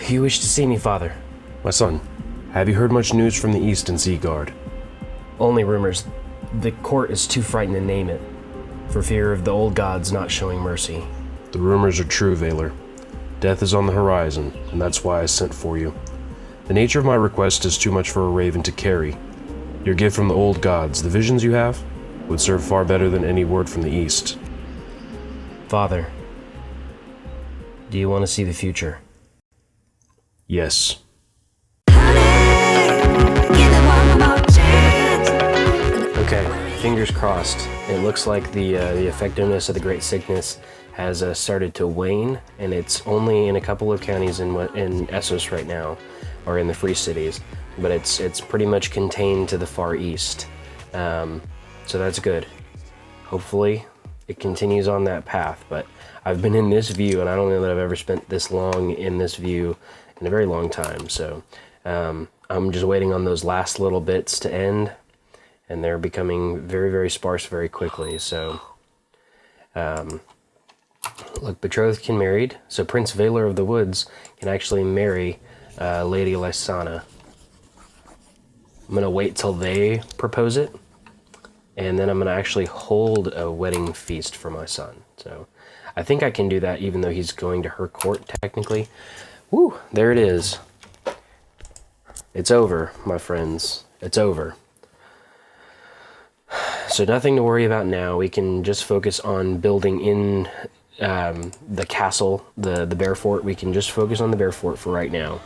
You wish to see me, father? My son, have you heard much news from the East and Seaguard? Only rumors. The court is too frightened to name it, for fear of the old gods not showing mercy. The rumors are true, Vaylor. Death is on the horizon, and that's why I sent for you. The nature of my request is too much for a raven to carry. Your gift from the old gods, the visions you have, would serve far better than any word from the East. Father, do you want to see the future? Yes. Okay, fingers crossed. It looks like the effectiveness of the Great Sickness has started to wane, and it's only in a couple of counties in Essos right now, or in the Free Cities, but it's pretty much contained to the far east. So that's good. Hopefully it continues on that path, but I've been in this view, and I don't know that I've ever spent this long in this view in a very long time, so I'm just waiting on those last little bits to end, and they're becoming very, very sparse very quickly. So look, betrothed can married, so Prince Vaylor of the Woods can actually marry Lady Lysana. I'm gonna wait till they propose it, and then I'm gonna actually hold a wedding feast for my son. So I think I can do that even though he's going to her court technically. Woo, there it is. It's over, my friends. It's over. So nothing to worry about now. We can just focus on building in the castle, the bear fort. We can just focus on the bear fort for right now,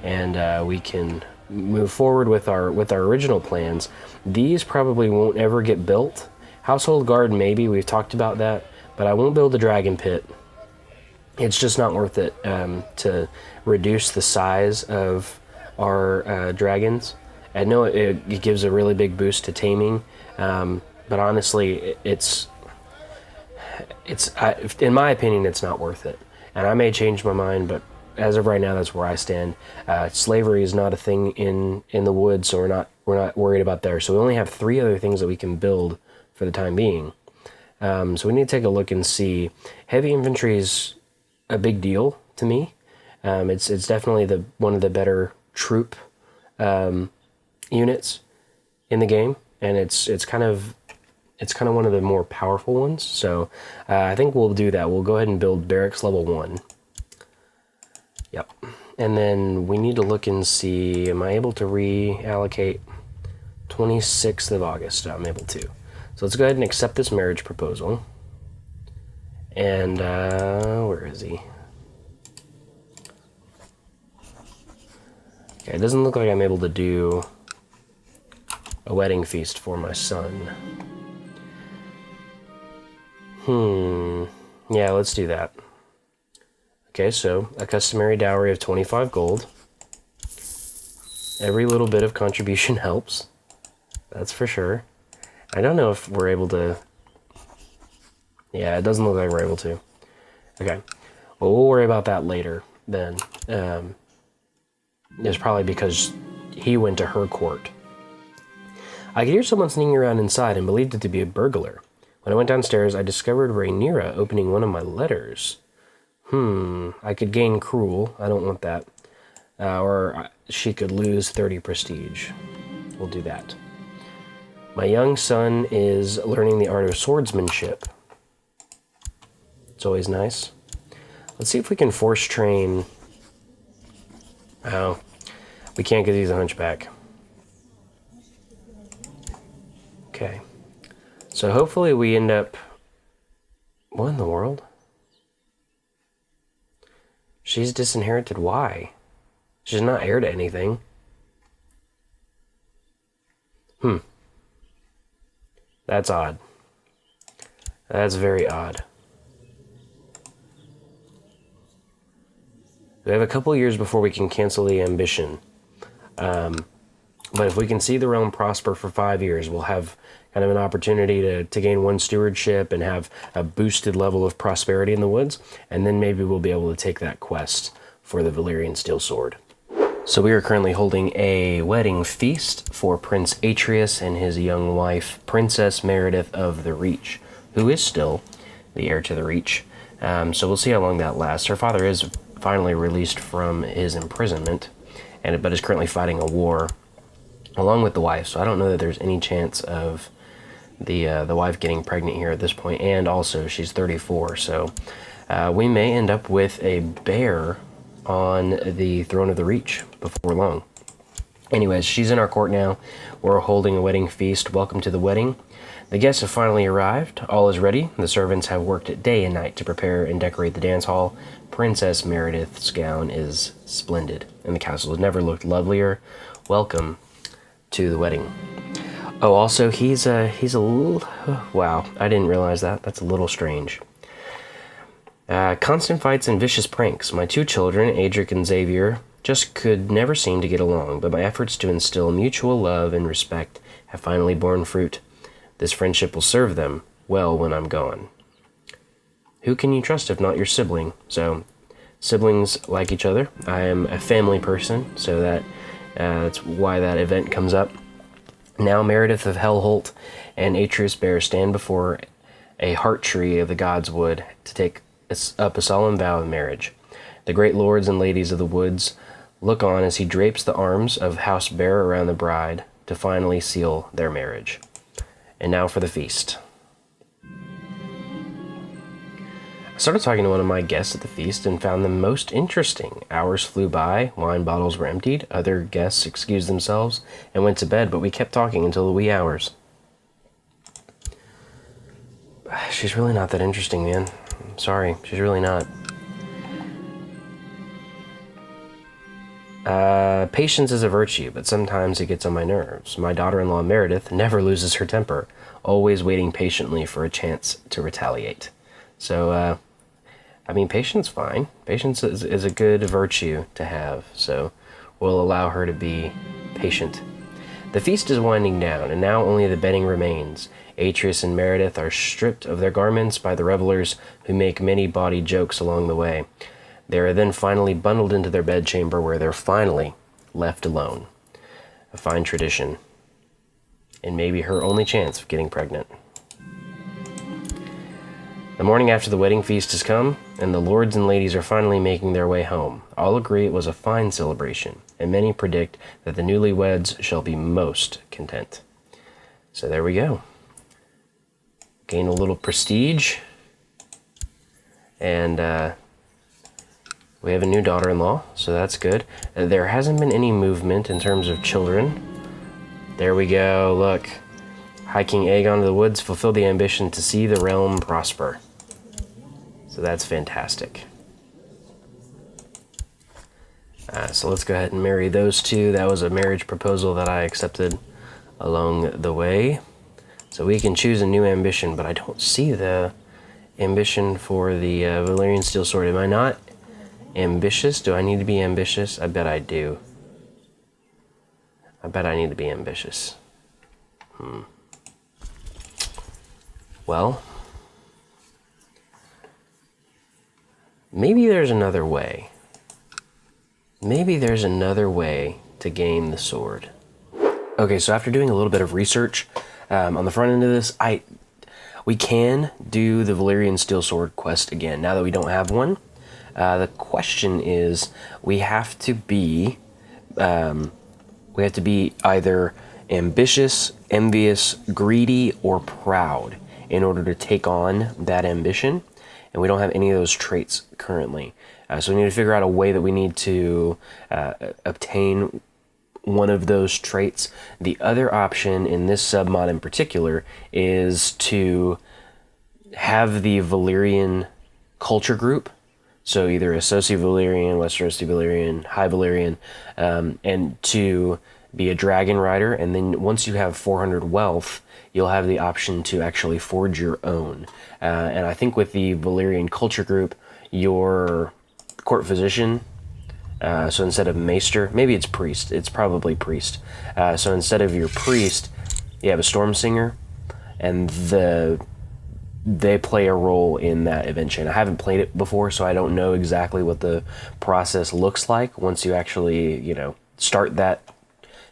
and we can move forward with our original plans. These probably won't ever get built. Household guard, maybe. We've talked about that, but I won't build a dragon pit. It's just not worth it to reduce the size of our dragons. I know it gives a really big boost to taming, but honestly, it's in my opinion, it's not worth it. And I may change my mind, but as of right now, that's where I stand. Slavery is not a thing in the woods, so we're not worried about there. So we only have 3 other things that we can build for the time being. So we need to take a look and see. Heavy infantry is a big deal to me. It's definitely one of the better troop units in the game, and it's kind of one of the more powerful ones. So I think we'll do that. We'll go ahead and build barracks level 1. Yep. And then we need to look and see, am I able to reallocate 26th of August? I'm able to. So let's go ahead and accept this marriage proposal. And where is he? Okay, it doesn't look like I'm able to do a wedding feast for my son. Yeah, let's do that. Okay, so a customary dowry of 25 gold. Every little bit of contribution helps. That's for sure. I don't know if we're able to... Yeah, it doesn't look like we're able to. Okay. Well, we'll worry about that later then. It's probably because he went to her court. I could hear someone sneaking around inside and believed it to be a burglar. When I went downstairs, I discovered Rhaenyra opening one of my letters. I could gain cruel. I don't want that. Or she could lose 30 prestige. We'll do that. My young son is learning the art of swordsmanship. It's always nice. Let's see if we can force train... Oh, we can't because he's a hunchback. Okay. So hopefully we end up... What in the world? She's disinherited. Why? She's not heir to anything. That's odd. That's very odd. We have a couple years before we can cancel the ambition. But if we can see the realm prosper for 5 years, we'll have kind of an opportunity to gain 1 stewardship and have a boosted level of prosperity in the woods. And then maybe we'll be able to take that quest for the Valyrian steel sword. So we are currently holding a wedding feast for Prince Atreus and his young wife, Princess Meredith of the Reach, who is still the heir to the Reach. So we'll see how long that lasts. Her father is finally released from his imprisonment, but is currently fighting a war along with the wife. So I don't know that there's any chance of the wife getting pregnant here at this point, and also she's 34, so we may end up with a bear on the throne of the Reach before long. Anyways, she's in our court now. We're holding a wedding feast. Welcome to the wedding. The guests have finally arrived. All is ready. The servants have worked day and night to prepare and decorate the dance hall. Princess Meredith's gown is splendid, and the castle has never looked lovelier. Welcome to the wedding. Oh, also, he's a little... wow, I didn't realize that. That's a little strange. Constant fights and vicious pranks. My two children, Adric and Xavier, just could never seem to get along, but my efforts to instill mutual love and respect have finally borne fruit. This friendship will serve them well when I'm gone. Who can you trust if not your sibling? So, siblings like each other. I am a family person, so that's why that event comes up. Now Meredith of Hellholt and Atreus Bear stand before a heart tree of the God's Wood to take up a solemn vow of marriage. The great lords and ladies of the woods look on as he drapes the arms of House Bear around the bride to finally seal their marriage. And now for the feast. I started talking to one of my guests at the feast and found them most interesting. Hours flew by, wine bottles were emptied, other guests excused themselves and went to bed, but we kept talking until the wee hours. She's really not that interesting, man. I'm sorry, she's really not. Patience is a virtue, but sometimes it gets on my nerves. My daughter-in-law Meredith never loses her temper, always waiting patiently for a chance to retaliate. So, I mean, patience fine. Patience is a good virtue to have, so we'll allow her to be patient. The feast is winding down, and now only the bedding remains. Atreus and Meredith are stripped of their garments by the revelers, who make many bawdy jokes along the way. They are then finally bundled into their bedchamber, where they're finally left alone. A fine tradition, and maybe her only chance of getting pregnant. The morning after the wedding feast has come, and the lords and ladies are finally making their way home. All agree it was a fine celebration, and many predict that the newlyweds shall be most content. So there we go. Gain a little prestige, and we have a new daughter-in-law, so that's good. There hasn't been any movement in terms of children. There we go, look. High King Aegon of the Woods fulfilled the ambition to see the realm prosper. So that's fantastic. So let's go ahead and marry those two. That was a marriage proposal that I accepted along the way. So we can choose a new ambition, but I don't see the ambition for the Valyrian Steel Sword. Am I not ambitious? Do I need to be ambitious? I bet I do. I bet I need to be ambitious. Well, maybe there's another way. Maybe there's another way to gain the sword. Okay, so after doing a little bit of research on the front end of this, we can do the Valyrian Steel Sword quest again now that we don't have one. The question is, we have to be either ambitious, envious, greedy, or proud in order to take on that ambition, and we don't have any of those traits currently. So we need to figure out a way that we need to obtain one of those traits. The other option in this submod in particular is to have the Valyrian culture group, so either Associ Valyrian, Westerosi Valyrian, High Valyrian, and to be a dragon rider, and then once you have 400 wealth, you'll have the option to actually forge your own. And I think with the Valyrian culture group, your court physician, so instead of maester, maybe it's priest, it's probably priest. So instead of your priest, you have a storm singer, and they play a role in that event chain. I haven't played it before, so I don't know exactly what the process looks like once you actually, start that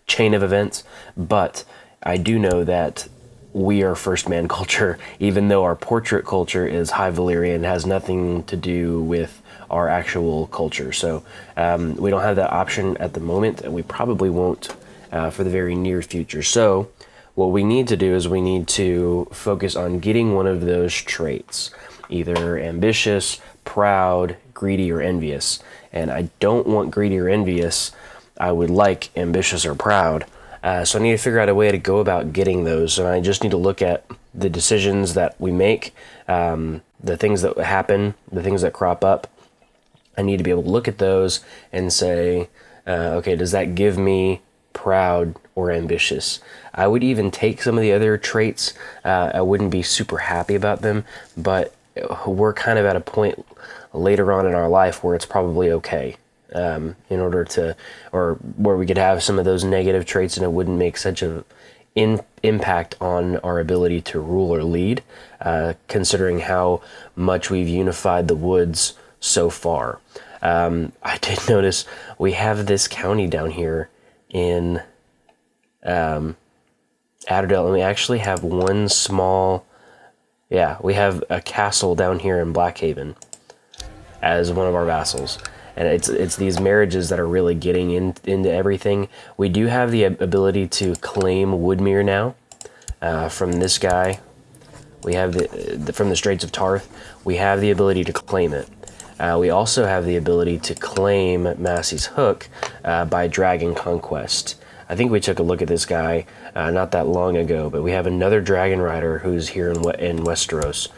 chain of events, but I do know that we are first man culture, even though our portrait culture is High Valyrian, has nothing to do with our actual culture. So we don't have that option at the moment, and we probably won't for the very near future. So what we need to do is we need to focus on getting one of those traits, either ambitious, proud, greedy, or envious. And I don't want greedy or envious. I would like ambitious or proud. So I need to figure out a way to go about getting those. And I just need to look at the decisions that we make, the things that happen, the things that crop up. I need to be able to look at those and say, okay, does that give me proud or ambitious? I would even take some of the other traits. I wouldn't be super happy about them, but we're kind of at a point later on in our life where it's probably okay. In order to, or where we could have some of those negative traits and it wouldn't make such a impact on our ability to rule or lead, considering how much we've unified the woods so far. I did notice we have this county down here in Aderdale, and we actually have one small, we have a castle down here in Blackhaven as one of our vassals. And it's these marriages that are really getting into everything. We do have the ability to claim Woodmere now from this guy. We have from the Straits of Tarth. We have the ability to claim it. We also have the ability to claim Massey's Hook by Dragon Conquest. I think we took a look at this guy not that long ago, but we have another dragon rider who's here in Westeros.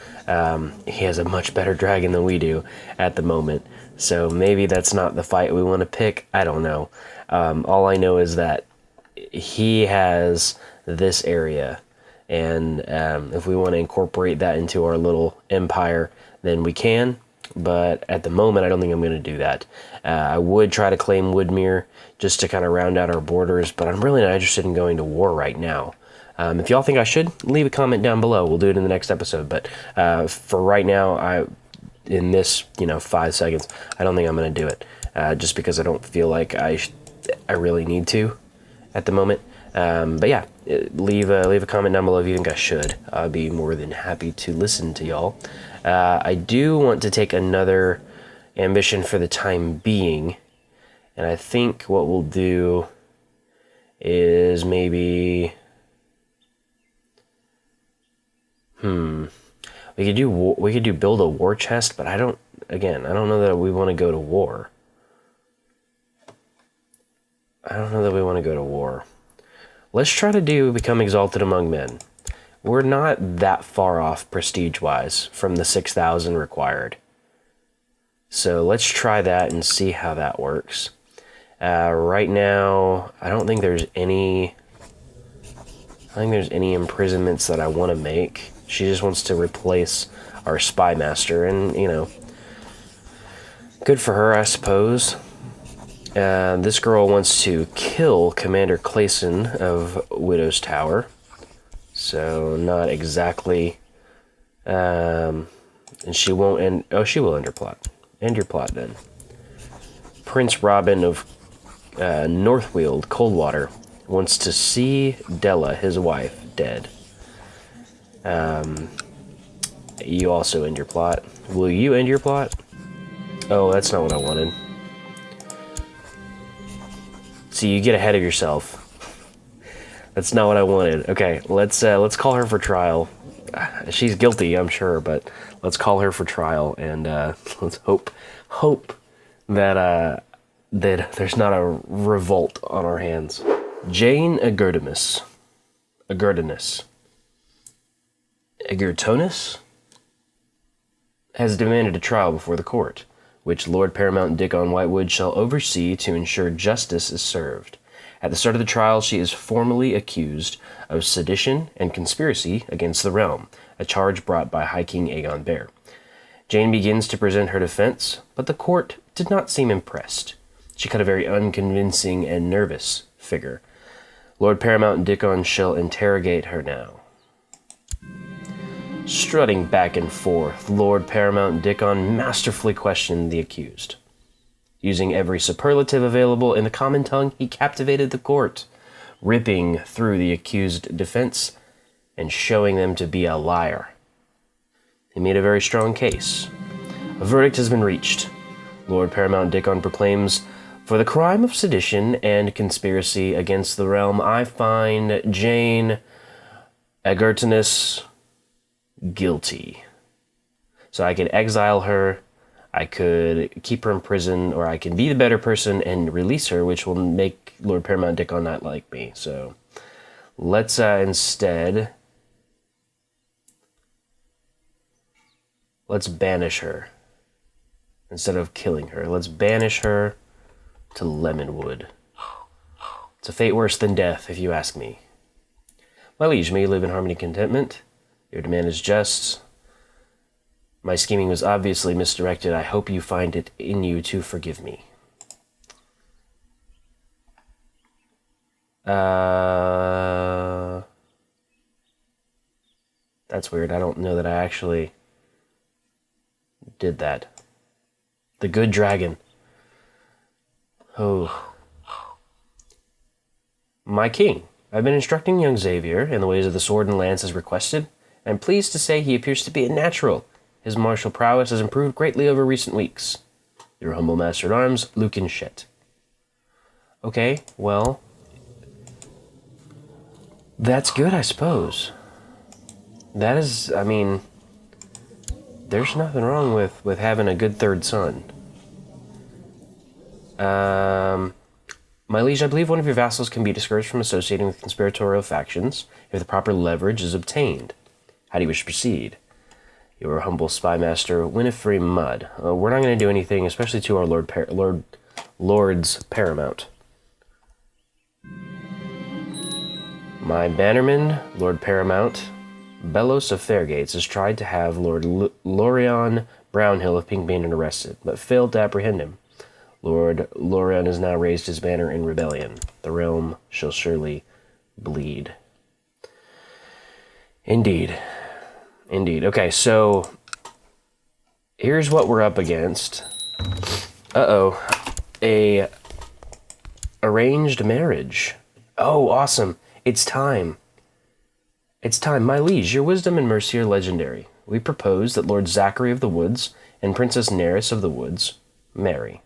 He has a much better dragon than we do at the moment. So maybe that's not the fight we want to pick. I don't know. All I know is that he has this area. And if we want to incorporate that into our little empire, then we can. But at the moment, I don't think I'm going to do that. I would try to claim Woodmere just to kind of round out our borders, but I'm really not interested in going to war right now. If y'all think I should, leave a comment down below. We'll do it in the next episode. But for right now, in this 5 seconds, I don't think I'm going to do it, just because I don't feel like I really need to at the moment. But yeah, leave a comment down below if you think I should. I'd be more than happy to listen to y'all. I do want to take another ambition for the time being, and I think what we'll do is maybe we could do build a war chest, but I don't know that we want to go to war. Let's try to become exalted among men. We're not that far off prestige-wise from the 6,000 required. So let's try that and see how that works. Right now, I don't think there's any imprisonments that I want to make. She just wants to replace our spy master, and good for her, I suppose. This girl wants to kill Commander Clayson of Widow's Tower. So not exactly, and she won't end. Oh, she will end her plot. End your plot then. Prince Robin of Northweald, Coldwater, wants to see Della, his wife, dead. You also end your plot. Will you end your plot? Oh, that's not what I wanted. See, you get ahead of yourself. That's not what I wanted. Okay, let's call her for trial. She's guilty, I'm sure, but let's call her for trial, and let's hope that there's not a revolt on our hands. Jane Agurtimus. Agurtonus has demanded a trial before the court, which Lord Paramount Dickon Whitewood shall oversee to ensure justice is served. At the start of the trial, she is formally accused of sedition and conspiracy against the realm, a charge brought by High King Aegon Bear. Jane begins to present her defense, but the court did not seem impressed. She cut a very unconvincing and nervous figure. Lord Paramount Dickon shall interrogate her now. Strutting back and forth, Lord Paramount Dickon masterfully questioned the accused. Using every superlative available in the common tongue, he captivated the court, ripping through the accused defense and showing them to be a liar. He made a very strong case. A verdict has been reached. Lord Paramount Dickon proclaims, for the crime of sedition and conspiracy against the realm, I find Jane Egertonus guilty. So I could exile her, I could keep her in prison, or I can be the better person and release her, which will make Lord Paramount Dickon not like me. So let's instead... let's banish her. Instead of killing her, let's banish her to Lemonwood. It's a fate worse than death, if you ask me. My liege, may you live in harmony and contentment. Your demand is just. My scheming was obviously misdirected. I hope you find it in you to forgive me. That's weird. I don't know that I actually did that. The good dragon. Oh. My king, I've been instructing young Xavier in the ways of the sword and lance as requested. I'm pleased to say he appears to be a natural. His martial prowess has improved greatly over recent weeks. Your humble master-at-arms, Lucan Shet. Okay, well... that's good, I suppose. That is, I mean... there's nothing wrong with having a good third son. My liege, I believe one of your vassals can be discouraged from associating with conspiratorial factions if the proper leverage is obtained. How do you wish to proceed? Your humble spy master, Winifred Mudd. We're not going to do anything, especially to our Lords Paramount. My bannerman, Lord Paramount, Bellos of Fairgates, has tried to have Lord Lorion Brownhill of Pinkbane arrested, but failed to apprehend him. Lord Lorion has now raised his banner in rebellion. The realm shall surely bleed. Indeed. Indeed. Okay, so here's what we're up against. Uh-oh. A arranged marriage. Oh, awesome. It's time. It's time. My liege, your wisdom and mercy are legendary. We propose that Lord Zachary of the Woods and Princess Neris of the Woods marry.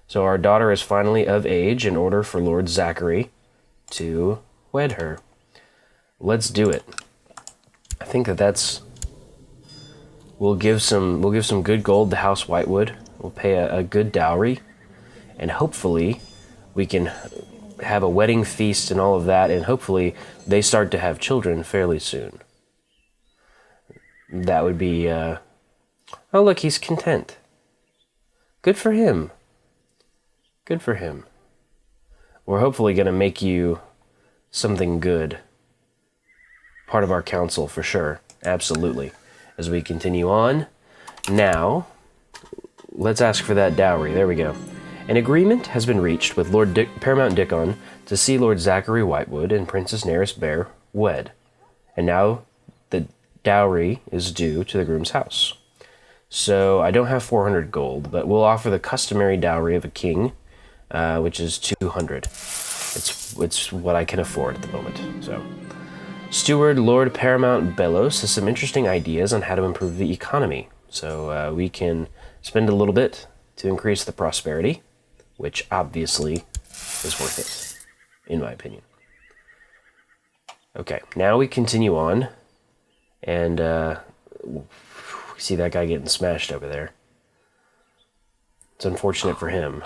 So our daughter is finally of age in order for Lord Zachary to wed her. Let's do it. I think that's... We'll give some good gold to House Whitewood. We'll pay a good dowry. And hopefully we can have a wedding feast and all of that, and hopefully they start to have children fairly soon. That would be... Oh, look, he's content. Good for him. Good for him. We're hopefully going to make you something good. Part of our council, for sure. Absolutely. As we continue on. Now, let's ask for that dowry. There we go. An agreement has been reached with Paramount Dickon to see Lord Zachary Whitewood and Princess Neris Bear wed. And now the dowry is due to the groom's house. So I don't have 400 gold, but we'll offer the customary dowry of a king, which is 200. It's what I can afford at the moment. So, Steward Lord Paramount Bellos has some interesting ideas on how to improve the economy. So we can spend a little bit to increase the prosperity, which obviously is worth it, in my opinion. Okay, now we continue on, and we see that guy getting smashed over there. It's unfortunate for him.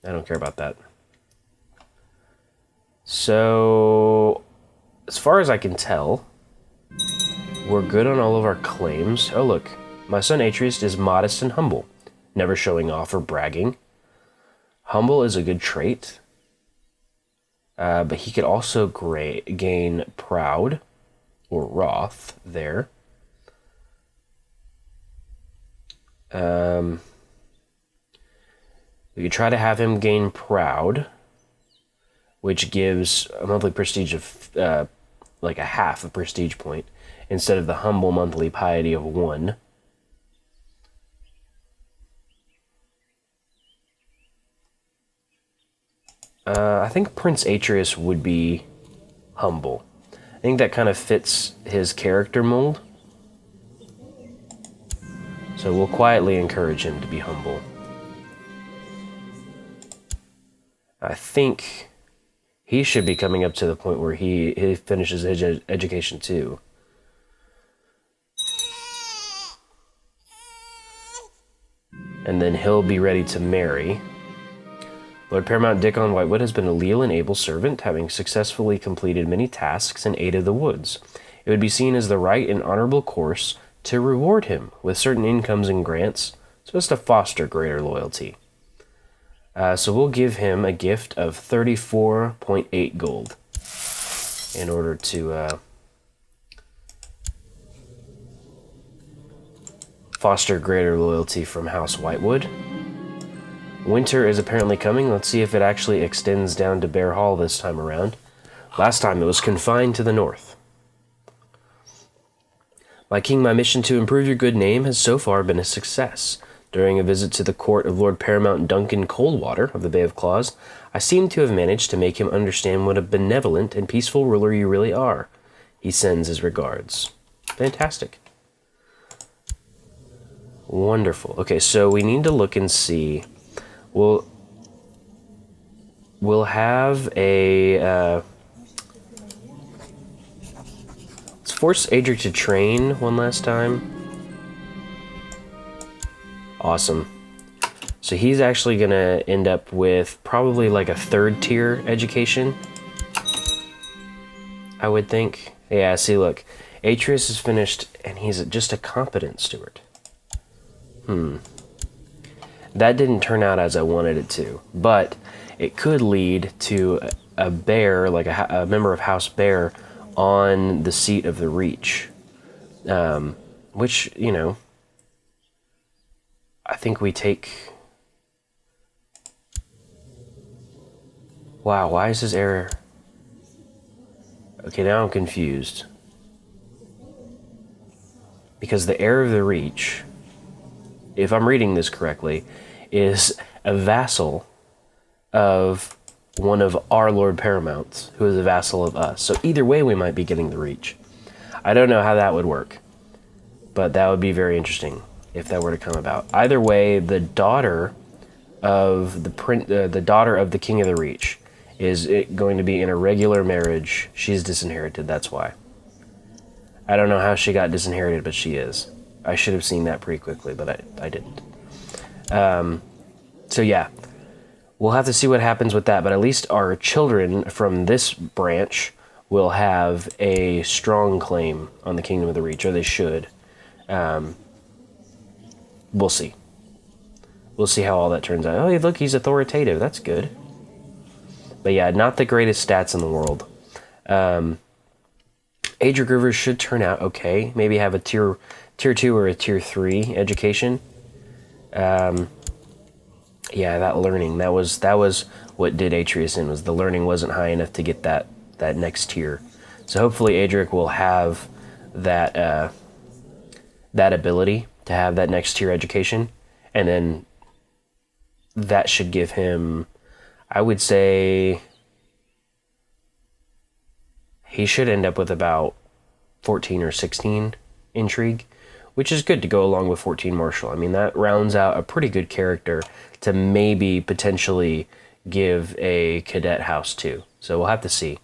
I don't care about that. So, as far as I can tell, we're good on all of our claims. Oh, look. My son Atreus is modest and humble, never showing off or bragging. Humble is a good trait, but he could also gain proud or wrath there. We could try to have him gain proud, which gives a monthly prestige of like a half a prestige point, instead of the humble monthly piety of 1. I think Prince Atreus would be humble. I think that kind of fits his character mold. So we'll quietly encourage him to be humble. I think he should be coming up to the point where he finishes his education too. And then he'll be ready to marry. Lord Paramount Dickon Whitewood has been a leal and able servant, having successfully completed many tasks and aided the woods. It would be seen as the right and honorable course to reward him with certain incomes and grants, so as to foster greater loyalty. So we'll give him a gift of 34.8 gold in order to foster greater loyalty from House Whitewood. Winter is apparently coming. Let's see if it actually extends down to Bear Hall this time around. Last time it was confined to the north. My king, my mission to improve your good name has so far been a success. During a visit to the court of Lord Paramount Duncan Coldwater of the Bay of Claws, I seem to have managed to make him understand what a benevolent and peaceful ruler you really are. He sends his regards. Fantastic. Wonderful. Okay, so we need to look and see. We'll have a... let's force Adric to train one last time. Awesome. So he's actually going to end up with probably like a 3rd tier education, I would think. Yeah, see, look. Atreus is finished, and he's just a competent steward. That didn't turn out as I wanted it to, but it could lead to a bear, like a member of House Bear, on the seat of the Reach. Which, you know, I think we take... Wow, why is his heir... Okay, now I'm confused. Because the heir of the Reach, if I'm reading this correctly, is a vassal of one of our Lord Paramounts, who is a vassal of us. So either way, we might be getting the Reach. I don't know how that would work, but that would be very interesting if that were to come about. Either way, the daughter of the daughter of the King of the Reach is going to be in a regular marriage. She's disinherited, that's why. I don't know how she got disinherited, but she is. I should have seen that pretty quickly, but I didn't. So yeah, we'll have to see what happens with that, but at least our children from this branch will have a strong claim on the Kingdom of the Reach, or they should. We'll see. We'll see how all that turns out. Oh, look, he's authoritative. That's good. But yeah, not the greatest stats in the world. Adric Rivers should turn out okay. Maybe have a tier 2 or a tier 3 education. Yeah, that learning, that was what did Atreus in, was the learning wasn't high enough to get that next tier. So hopefully Adric will have that ability to have that next tier education, and then that should give him, I would say, he should end up with about 14 or 16 intrigue, which is good to go along with 14 martial. I mean, that rounds out a pretty good character to maybe potentially give a cadet house too. So we'll have to see.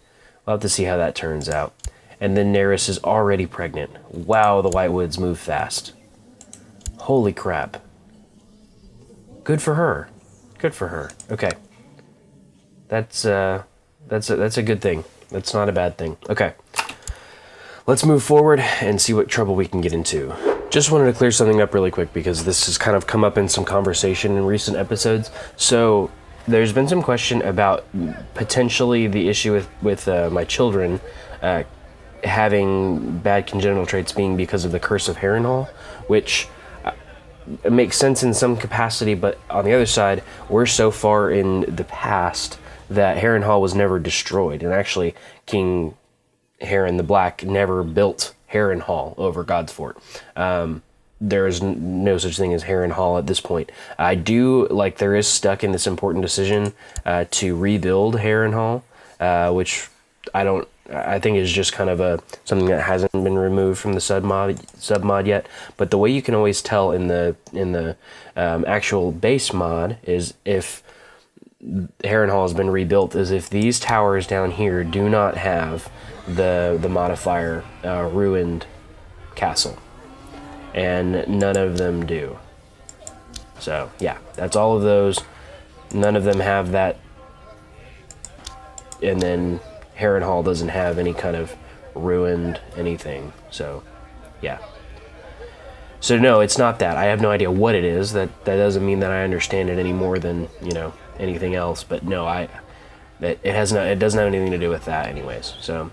We'll have to see how that turns out. And then Neris is already pregnant. Wow, the Whitewoods move fast. Holy crap. Good for her. Good for her. Okay. That's a good thing. That's not a bad thing. Okay. Let's move forward and see what trouble we can get into. Just wanted to clear something up really quick because this has kind of come up in some conversation in recent episodes. So there's been some question about potentially the issue with my children having bad congenital traits being because of the curse of Harrenhal, which it makes sense in some capacity, but on the other side, we're so far in the past that Harrenhal was never destroyed, and actually King Heron the Black never built Harrenhal over God's Fort. There is no such thing as Harrenhal at this point. I do, like, there is stuck in this important decision to rebuild Harrenhal, which I think it's just kind of something that hasn't been removed from the submod yet. But the way you can always tell in the actual base mod is if Harrenhal has been rebuilt, is if these towers down here do not have the modifier ruined castle, and none of them do. So yeah, that's all of those. None of them have that, and then Harrenhal doesn't have any kind of ruined anything. So yeah. So no, it's not that. I have no idea what it is. That doesn't mean that I understand it any more than, you know, anything else. But no, it doesn't have anything to do with that anyways. So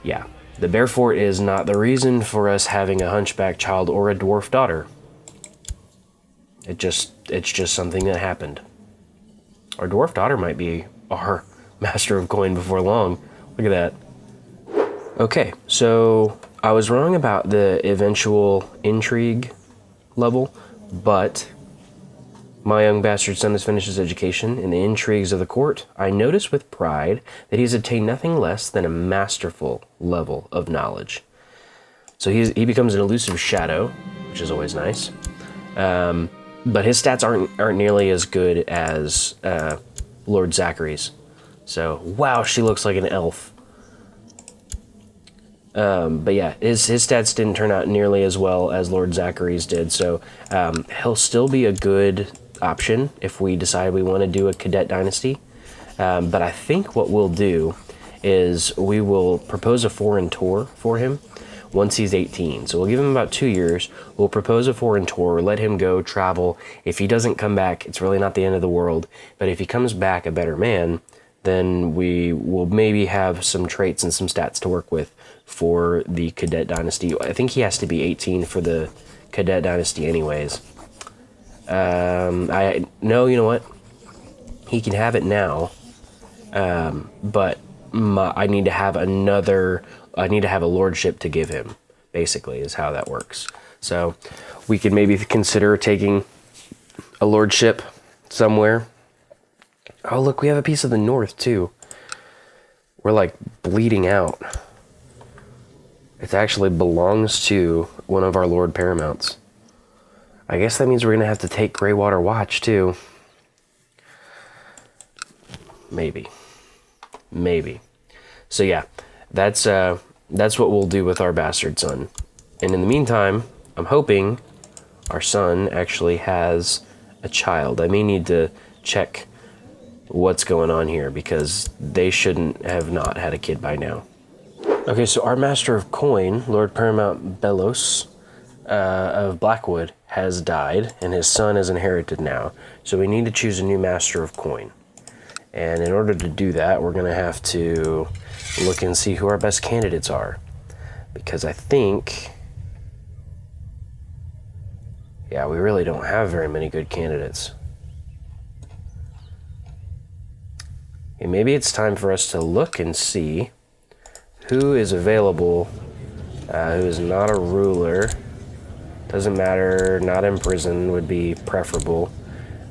yeah, the Bear Fort is not the reason for us having a hunchback child or a dwarf daughter. It's just something that happened. Our dwarf daughter might be our master of coin before long. Look at that. Okay, so I was wrong about the eventual intrigue level, but my young bastard son has finished his education in the intrigues of the court. I notice with pride that he's attained nothing less than a masterful level of knowledge. So he becomes an elusive shadow, which is always nice. But his stats aren't nearly as good as Lord Zachary's. So wow, she looks like an elf. But yeah, his stats didn't turn out nearly as well as Lord Zachary's did. So he'll still be a good option if we decide we want to do a cadet dynasty. But I think what we'll do is we will propose a foreign tour for him once he's 18. So we'll give him about 2 years. We'll propose a foreign tour, let him go travel. If he doesn't come back, it's really not the end of the world. But if he comes back a better man, then we will maybe have some traits and some stats to work with for the cadet dynasty. I think he has to be 18 for the cadet dynasty anyways. You know what? He can have it now. But I need to have a lordship to give him, basically, is how that works. So we could maybe consider taking a lordship somewhere. Oh, look, we have a piece of the north, too. We're, like, bleeding out. It actually belongs to one of our Lord Paramounts. I guess that means we're going to have to take Greywater Watch, too. Maybe. So, yeah, that's what we'll do with our bastard son. And in the meantime, I'm hoping our son actually has a child. I may need to check what's going on here, because they shouldn't have not had a kid by now. Okay, so our Master of Coin, Lord Paramount Belos of Blackwood, has died, and his son is inherited now. So we need to choose a new Master of Coin. And in order to do that, we're going to have to look and see who our best candidates are. Because I think, yeah, we really don't have very many good candidates. And maybe it's time for us to look and see who is available, who is not a ruler. Doesn't matter, not in prison would be preferable.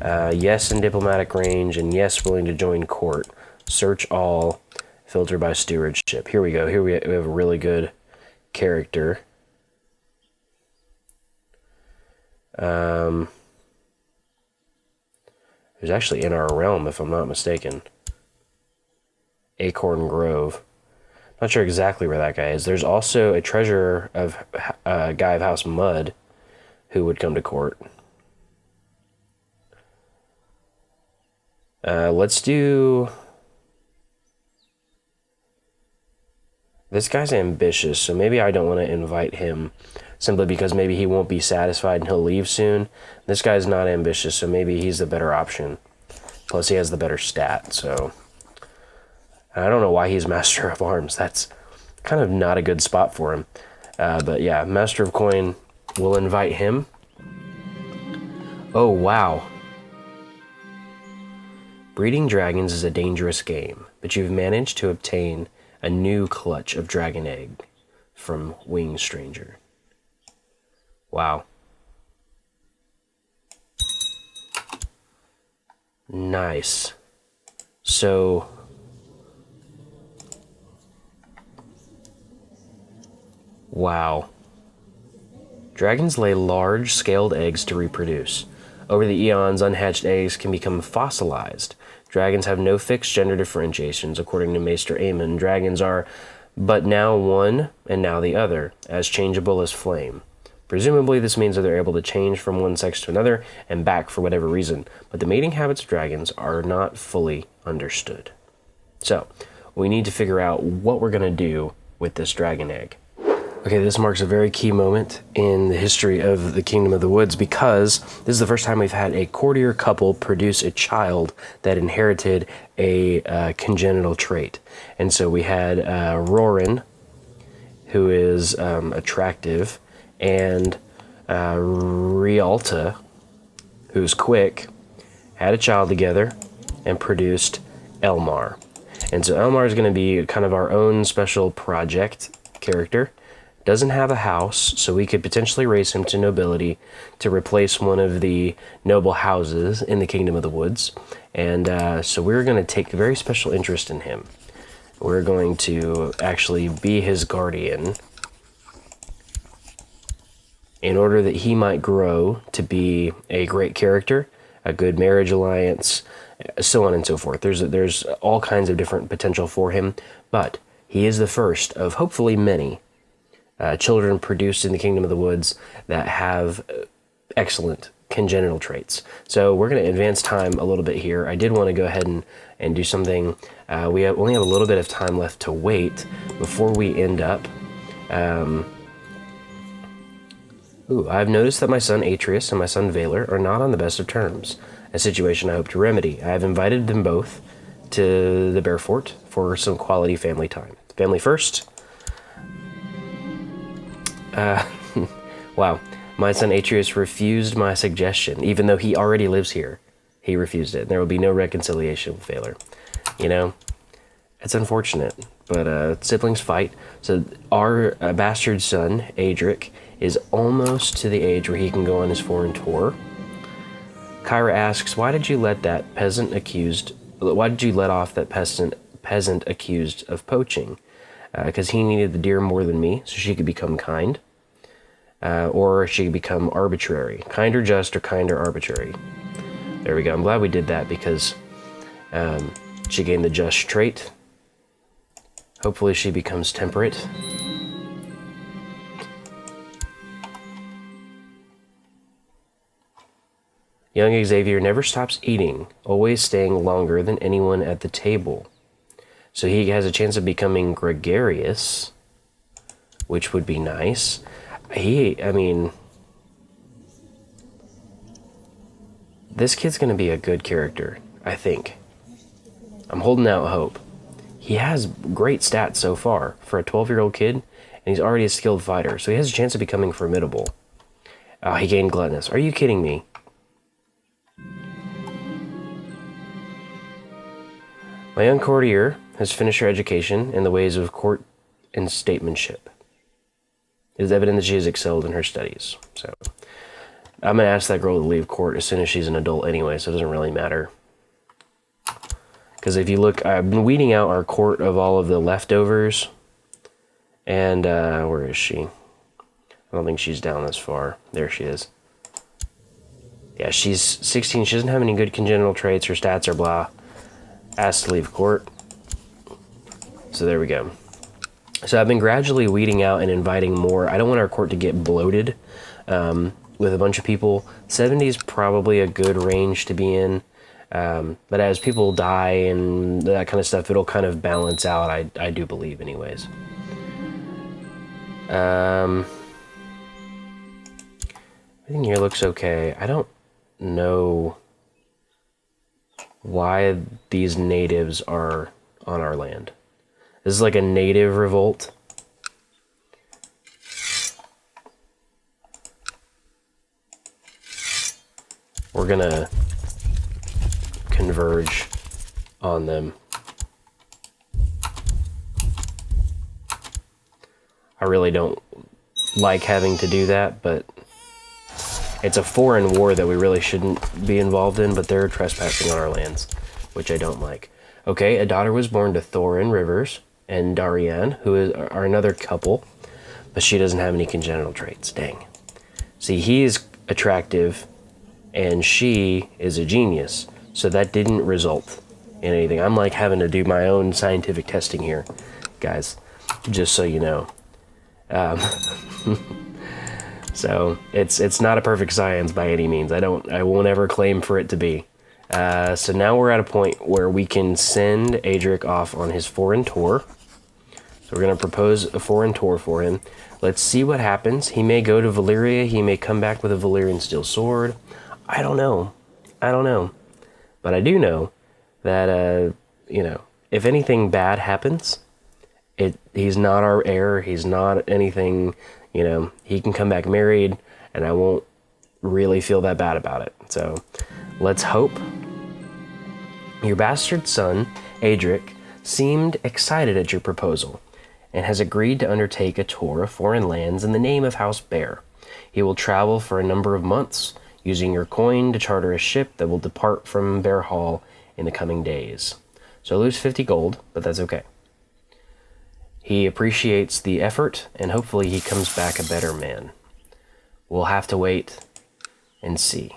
Yes in diplomatic range, and yes willing to join court. Search all, filter by stewardship. Here we go. Here we have a really good character. Who's actually in our realm, if I'm not mistaken. Acorn Grove. Not sure exactly where that guy is. There's also a treasurer of Guy of House Mud who would come to court. Let's do... This guy's ambitious, so maybe I don't want to invite him simply because maybe he won't be satisfied and he'll leave soon. This guy's not ambitious, so maybe he's the better option. Plus he has the better stat, so... I don't know why he's Master of Arms. That's kind of not a good spot for him. But yeah, Master of Coin, we'll invite him. Oh, wow. Breeding dragons is a dangerous game, but you've managed to obtain a new clutch of dragon egg from Wing Stranger. Wow. Nice. So... Wow. Dragons lay large, scaled eggs to reproduce. Over the eons, unhatched eggs can become fossilized. Dragons have no fixed gender differentiations. According to Maester Aemon, dragons are but now one and now the other, as changeable as flame. Presumably, this means that they're able to change from one sex to another and back for whatever reason, but the mating habits of dragons are not fully understood. So, we need to figure out what we're going to do with this dragon egg. Okay, this marks a very key moment in the history of the Kingdom of the Woods because this is the first time we've had a courtier couple produce a child that inherited a congenital trait. And so we had Roran, who is attractive, and Rialta, who's quick, had a child together and produced Elmar. And so Elmar is going to be kind of our own special project character. Doesn't have a house, so we could potentially raise him to nobility to replace one of the noble houses in the Kingdom of the Woods. And so we're going to take a very special interest in him. We're going to actually be his guardian in order that he might grow to be a great character, a good marriage alliance, so on and so forth. There's all kinds of different potential for him, but he is the first of hopefully many children produced in the Kingdom of the Woods that have excellent congenital traits. So we're going to advance time a little bit here. I did want to go ahead and do something. We only have a little bit of time left to wait before we end up. I've noticed that my son Atreus and my son Valyr are not on the best of terms, a situation I hope to remedy. I have invited them both to the Bear Fort for some quality family time. Family first. Wow. My son Atreus refused my suggestion, even though he already lives here. He refused it. There will be no reconciliation with Valyr. You know, it's unfortunate, but siblings fight. So our bastard son, Adric, is almost to the age where he can go on his foreign tour. Kyra asks, why did you let off that peasant accused of poaching? Because he needed the deer more than me, so she could become kind. Or she could become arbitrary. Kind or just, or kind or arbitrary. There we go. I'm glad we did that because she gained the just trait. Hopefully she becomes temperate. Young Xavier never stops eating, always staying longer than anyone at the table. So he has a chance of becoming gregarious, which would be nice. This kid's going to be a good character, I think. I'm holding out hope. He has great stats so far for a 12-year-old kid, and he's already a skilled fighter, so he has a chance of becoming formidable. Oh, he gained gluttonous. Are you kidding me? My young courtier has finished her education in the ways of court and statesmanship. It is evident that she has excelled in her studies. So I'm going to ask that girl to leave court as soon as she's an adult anyway, so it doesn't really matter. Because if you look, I've been weeding out our court of all of the leftovers. And where is she? I don't think she's down this far. There she is. Yeah, she's 16. She doesn't have any good congenital traits. Her stats are blah. Asked to leave court. So there we go. So I've been gradually weeding out and inviting more. I don't want our court to get bloated with a bunch of people. 70 is probably a good range to be in. But as people die and that kind of stuff, it'll kind of balance out, I do believe anyways. Everything here looks okay. I don't know why these natives are on our land. This is like a native revolt. We're gonna converge on them. I really don't like having to do that, but it's a foreign war that we really shouldn't be involved in, but they're trespassing on our lands, which I don't like. Okay, a daughter was born to Thorin Rivers and Darian, who are another couple. but she doesn't have any congenital traits. Dang. See, he is attractive, and she is a genius, so that didn't result in anything. I'm like having to do my own scientific testing here, guys, just so you know. So it's not a perfect science by any means. I won't ever claim for it to be. So now we're at a point where we can send Adric off on his foreign tour. So we're going to propose a foreign tour for him. Let's see what happens. He may go to Valyria. He may come back with a Valyrian steel sword. I don't know. But I do know that, if anything bad happens, he's not our heir. He's not anything, he can come back married, and I won't really feel that bad about it. So let's hope. Your bastard son, Adric, seemed excited at your proposal and has agreed to undertake a tour of foreign lands in the name of House Bear. He will travel for a number of months, using your coin to charter a ship that will depart from Bear Hall in the coming days. So lose 50 gold, but that's okay. He appreciates the effort, and hopefully he comes back a better man. We'll have to wait and see.